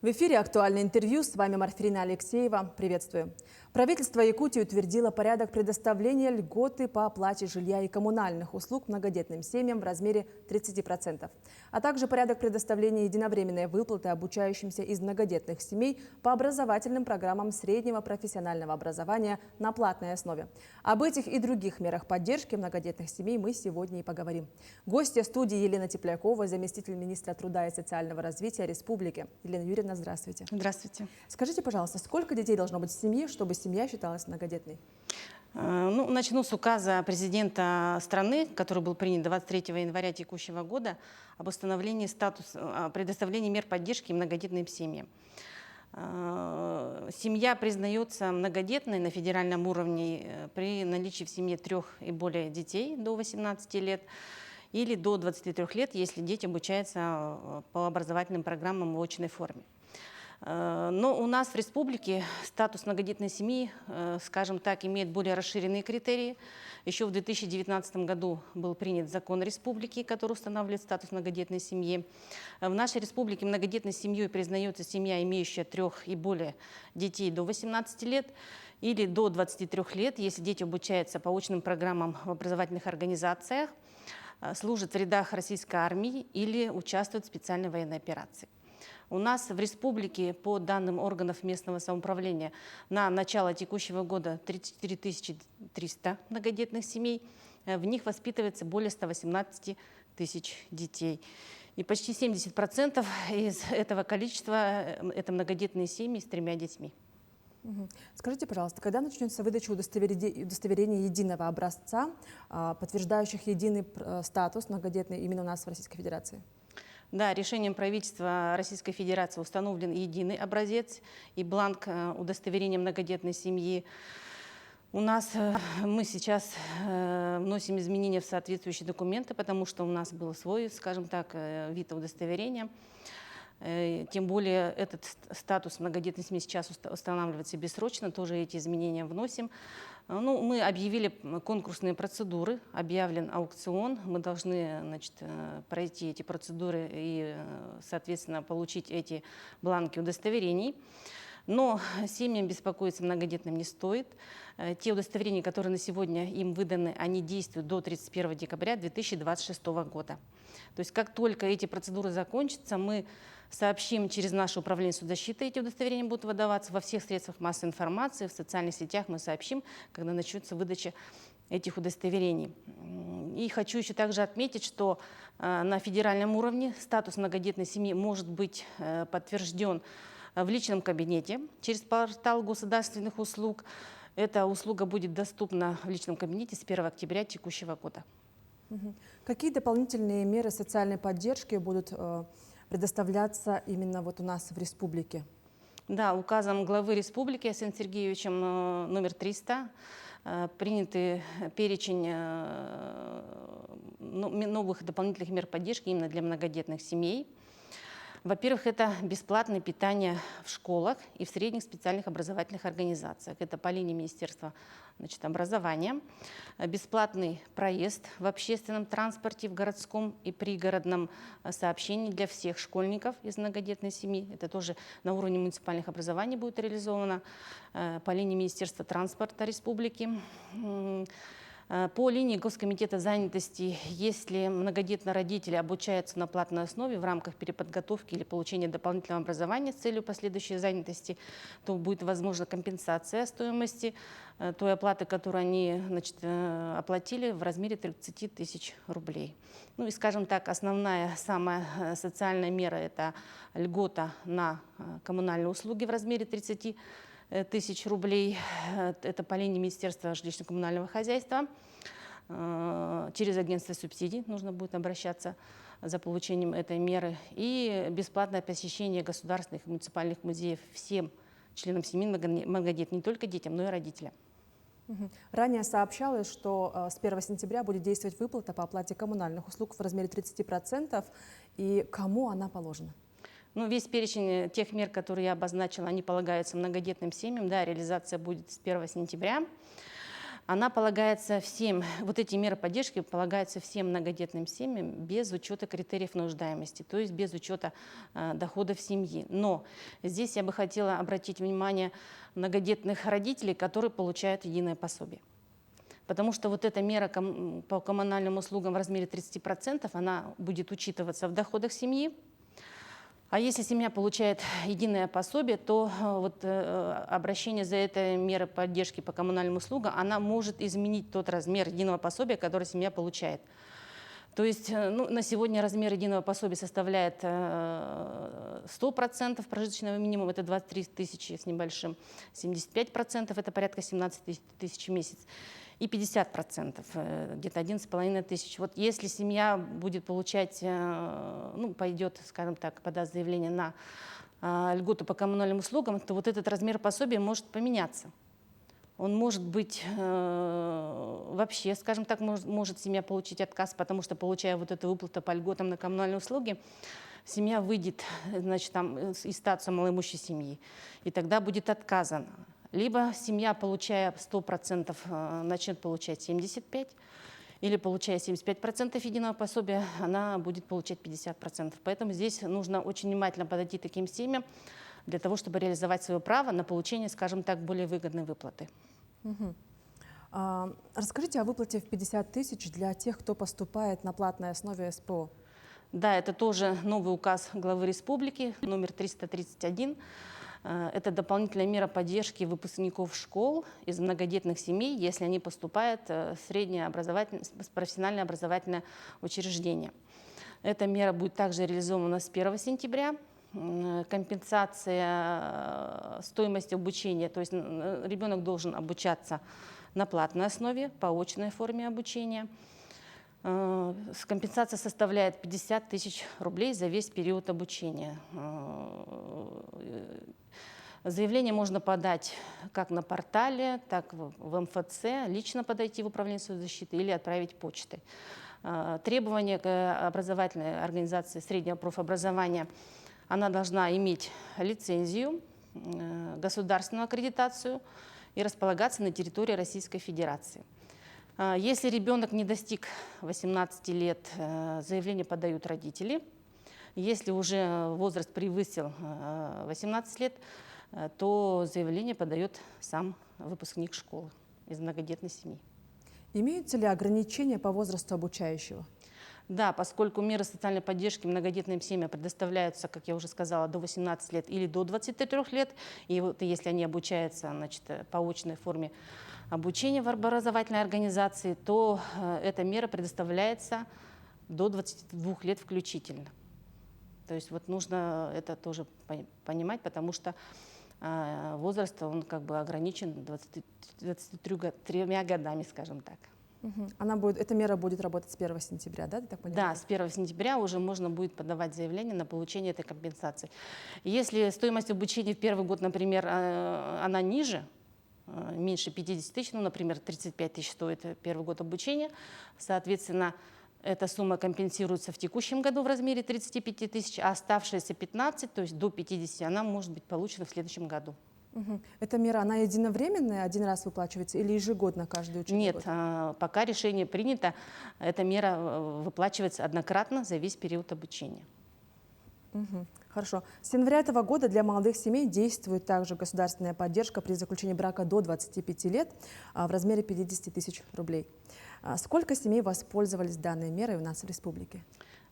В эфире «Актуальное интервью». С вами Марфирина Алексеева. Приветствую. Правительство Якутии утвердило порядок предоставления льготы по оплате жилья и коммунальных услуг многодетным семьям в размере 30%, а также порядок предоставления единовременной выплаты обучающимся из многодетных семей по образовательным программам среднего профессионального образования на платной основе. Об этих и других мерах поддержки многодетных семей мы сегодня и поговорим. Гостья студии Елена Теплякова, заместитель министра труда и социального развития республики. Елена Юрьевна, здравствуйте. Здравствуйте. Скажите, пожалуйста, сколько детей должно быть в семье, чтобы семья считалась многодетной? Начну с указа президента страны, который был принят 23 января текущего года, об установлении статуса, предоставлении мер поддержки многодетным семьям. Семья признается многодетной на федеральном уровне при наличии в семье 3 и более детей до 18 лет или до 23 лет, если дети обучаются по образовательным программам в очной форме. Но у нас в республике статус многодетной семьи, скажем так, имеет более расширенные критерии. Еще в 2019 году был принят закон республики, который устанавливает статус многодетной семьи. В нашей республике многодетной семьей признается семья, имеющая 3 и более детей до 18 лет или до 23 лет, если дети обучаются по очным программам в образовательных организациях, служат в рядах российской армии или участвуют в специальной военной операции. У нас в республике, по данным органов местного самоуправления, на начало текущего года 34 300 многодетных семей. В них воспитывается более 118 тысяч детей. И почти 70% из этого количества – это многодетные семьи с 3 детьми. Скажите, пожалуйста, когда начнется выдача удостоверений единого образца, подтверждающих единый статус многодетный именно у нас в Российской Федерации? Да, решением правительства Российской Федерации установлен единый образец и бланк удостоверения многодетной семьи. У нас мы сейчас вносим изменения в соответствующие документы, потому что у нас был свой, скажем так, вид удостоверения. Тем более этот статус многодетной семьи сейчас устанавливается бессрочно, тоже эти изменения вносим. Мы объявили конкурсные процедуры, объявлен аукцион. Мы должны, пройти эти процедуры и, соответственно, получить эти бланки удостоверений. Но семьям беспокоиться многодетным не стоит. Те удостоверения, которые на сегодня им выданы, они действуют до 31 декабря 2026 года. То есть как только эти процедуры закончатся, мы сообщим через наше управление соцзащиты, эти удостоверения будут выдаваться во всех средствах массовой информации, в социальных сетях мы сообщим, когда начнется выдача этих удостоверений. И хочу еще также отметить, что на федеральном уровне статус многодетной семьи может быть подтвержден в личном кабинете через портал государственных услуг. Эта услуга будет доступна в личном кабинете с 1 октября текущего года. Какие дополнительные меры социальной поддержки будут предоставляться именно вот у нас в республике? Да, указом главы республики С.Н. Сергеевичем номер 300 принятый перечень новых дополнительных мер поддержки именно для многодетных семей. Во-первых, это бесплатное питание в школах и в средних специальных образовательных организациях. Это по линии Министерства образования. Бесплатный проезд в общественном транспорте, в городском и пригородном сообщении для всех школьников из многодетной семьи. Это тоже на уровне муниципальных образований будет реализовано по линии Министерства транспорта республики. По линии Госкомитета занятости, если многодетные родители обучаются на платной основе в рамках переподготовки или получения дополнительного образования с целью последующей занятости, то будет возможна компенсация стоимости той оплаты, которую они оплатили в размере 30 тысяч рублей. И, скажем так, основная, самая социальная мера – это льгота на коммунальные услуги в размере 30 тысяч рублей. Это по линии Министерства жилищно-коммунального хозяйства. Через агентство субсидий нужно будет обращаться за получением этой меры. И бесплатное посещение государственных и муниципальных музеев всем членам семьи многодетных, не только детям, но и родителям. Ранее сообщалось, что с 1 сентября будет действовать выплата по оплате коммунальных услуг в размере 30%. И кому она положена? Весь перечень тех мер, которые я обозначила, они полагаются многодетным семьям. Да, реализация будет с 1 сентября. Она полагается всем, вот эти меры поддержки полагаются всем многодетным семьям без учета критериев нуждаемости, то есть без учета доходов семьи. Но здесь я бы хотела обратить внимание многодетных родителей, которые получают единое пособие. Потому что вот эта мера по коммунальным услугам в размере 30%, она будет учитываться в доходах семьи. А если семья получает единое пособие, то обращение за этой мерой поддержки по коммунальным услугам, она может изменить тот размер единого пособия, который семья получает. То есть на сегодня размер единого пособия составляет 100% прожиточного минимума, это 23 тысячи с небольшим, 75% это порядка 17 тысяч в месяц. И 50%, где-то 11,5 тысяч. Вот если семья будет получать, пойдет, скажем так, подаст заявление на льготу по коммунальным услугам, то вот этот размер пособия может поменяться. Он может быть вообще, скажем так, может семья получить отказ, потому что, получая вот эту выплату по льготам на коммунальные услуги, семья выйдет, значит, из статуса малоимущей семьи, и тогда будет отказано. Либо семья, получая 100%, начнет получать 75%, или получая 75% единого пособия, она будет получать 50%. Поэтому здесь нужно очень внимательно подойти к таким семьям для того, чтобы реализовать свое право на получение, скажем так, более выгодной выплаты. Расскажите о выплате в 50 тысяч для тех, кто поступает на платной основе СПО. Да, это тоже новый указ главы республики, номер 331. Это дополнительная мера поддержки выпускников школ из многодетных семей, если они поступают в среднее профессиональное образовательное учреждение. Эта мера будет также реализована с 1 сентября. Компенсация стоимости обучения, то есть ребенок должен обучаться на платной основе, по очной форме обучения. Компенсация составляет 50 тысяч рублей за весь период обучения. Заявление можно подать как на портале, так в МФЦ, лично подойти в Управление соцзащиты или отправить почтой. Требования к образовательной организации среднего профобразования: она должна иметь лицензию, государственную аккредитацию и располагаться на территории Российской Федерации. Если ребенок не достиг 18 лет, заявление подают родители. Если уже возраст превысил 18 лет, то заявление подает сам выпускник школы из многодетной семьи. Имеются ли ограничения по возрасту обучающего? Да, поскольку меры социальной поддержки многодетным семьям предоставляются, как я уже сказала, до 18 лет или до 23 лет, и вот если они обучаются, значит, по очной форме обучения в образовательной организации, то эта мера предоставляется до 22 лет включительно. То есть вот нужно это тоже понимать, потому что возраст, он как бы ограничен 23 годами, скажем так. Эта мера будет работать с 1 сентября, да, ты так понимаешь? Да, с 1 сентября уже можно будет подавать заявление на получение этой компенсации. Если стоимость обучения в первый год, например, она ниже, меньше 50 тысяч, например, 35 тысяч стоит первый год обучения, соответственно, эта сумма компенсируется в текущем году в размере 35 тысяч, а оставшиеся 15, то есть до 50, она может быть получена в следующем году. Эта мера, она единовременная, один раз выплачивается или ежегодно каждый учебный год? Нет, пока решение принято, эта мера выплачивается однократно за весь период обучения. Хорошо. С января этого года для молодых семей действует также государственная поддержка при заключении брака до 25 лет в размере 50 тысяч рублей. Сколько семей воспользовались данной мерой у нас в республике?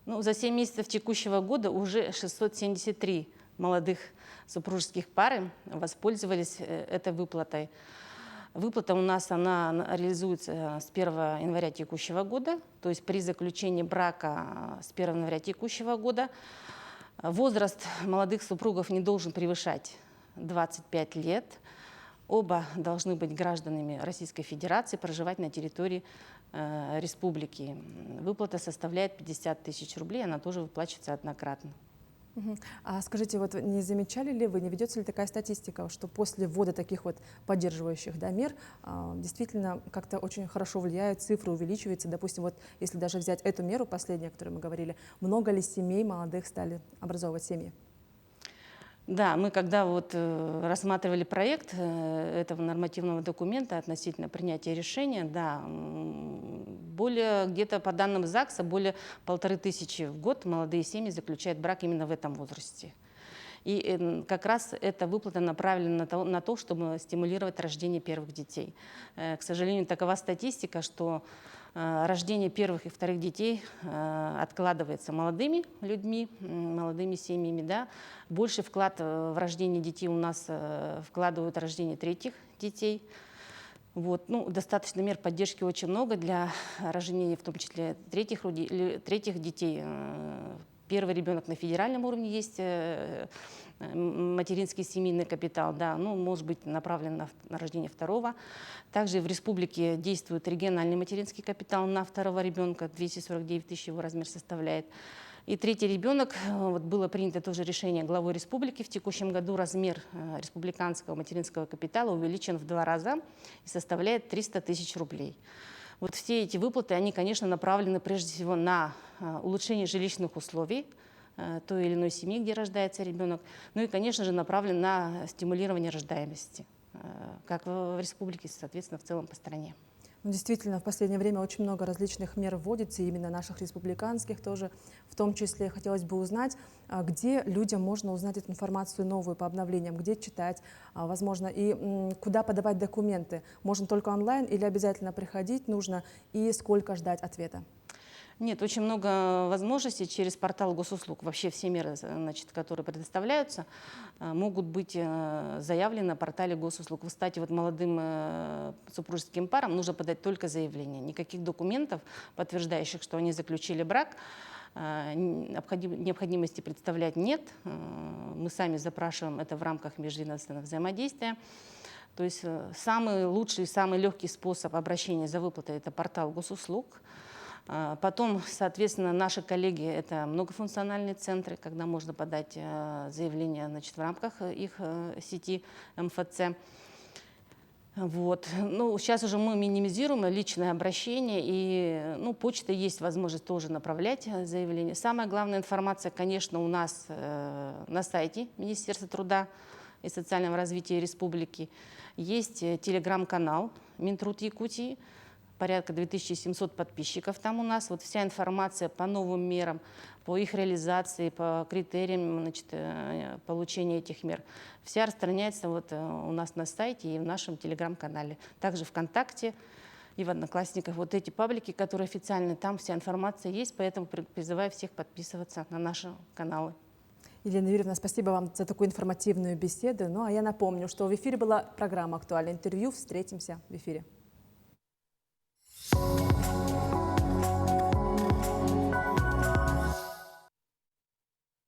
За 7 месяцев текущего года уже 673 молодых супружеских пары воспользовались этой выплатой. Выплата у нас она реализуется с 1 января текущего года, то есть при заключении брака с 1 января текущего года возраст молодых супругов не должен превышать 25 лет. Оба должны быть гражданами Российской Федерации, проживать на территории республики. Выплата составляет 50 тысяч рублей, она тоже выплачивается однократно. А скажите, вот не замечали ли вы, не ведется ли такая статистика, что после ввода таких вот поддерживающих мер действительно как-то очень хорошо влияют, цифры увеличиваются? Допустим, вот если даже взять эту меру, последнюю, о которой мы говорили, много ли семей молодых стали образовывать семьи? Да, мы когда вот рассматривали проект этого нормативного документа относительно принятия решения, да, более где-то по данным ЗАГСа более 1500 в год молодые семьи заключают брак именно в этом возрасте. И как раз эта выплата направлена на то, чтобы стимулировать рождение первых детей. К сожалению, такова статистика, что рождение первых и вторых детей откладывается молодыми людьми, молодыми семьями. Да. Больше вклад в рождение детей у нас вкладывают рождение третьих детей. Вот. Ну, достаточно мер поддержки очень много для рождения, в том числе третьих детей. Первый ребенок на федеральном уровне есть материнский семейный капитал, да, ну, может быть направлен на рождение второго. Также в республике действует региональный материнский капитал на второго ребенка, 249 тысяч его размер составляет. И третий ребенок, вот было принято тоже решение главой республики в текущем году, размер республиканского материнского капитала увеличен в 2 раза и составляет 300 тысяч рублей. Вот все эти выплаты, они, конечно, направлены прежде всего на улучшение жилищных условий той или иной семьи, где рождается ребенок, ну и, конечно же, направлены на стимулирование рождаемости, как в республике, соответственно, в целом по стране. Ну, действительно, в последнее время очень много различных мер вводится, именно наших республиканских тоже. В том числе хотелось бы узнать, где людям можно узнать эту информацию новую по обновлениям, где читать, возможно, и куда подавать документы. Можно только онлайн или обязательно приходить нужно, и сколько ждать ответа? Нет, очень много возможностей через портал госуслуг. Вообще все меры, значит, которые предоставляются, могут быть заявлены на портале госуслуг. Кстати, вот молодым супружеским парам нужно подать только заявление. Никаких документов, подтверждающих, что они заключили брак, необходимости представлять нет. Мы сами запрашиваем это в рамках межведомственного взаимодействия. То есть самый лучший, самый легкий способ обращения за выплатой – это портал госуслуг. Потом, соответственно, наши коллеги – это многофункциональные центры, когда можно подать заявление, значит, в рамках их сети МФЦ. Вот. Ну, сейчас уже мы минимизируем личное обращение, и ну, почта есть возможность тоже направлять заявление. Самая главная информация, конечно, у нас на сайте Министерства труда и социального развития республики. Есть телеграм-канал Минтруд Якутии. Порядка 2700 подписчиков там у нас. Вот вся информация по новым мерам, по их реализации, по критериям, значит, получения этих мер. Вся распространяется вот у нас на сайте и в нашем телеграм-канале. Также ВКонтакте и в Одноклассниках. Вот эти паблики, которые официальные, там вся информация есть, поэтому призываю всех подписываться на наши каналы. Елена Юрьевна, спасибо вам за такую информативную беседу. Ну а я напомню, что в эфире была программа «Актуальное интервью». Встретимся в эфире.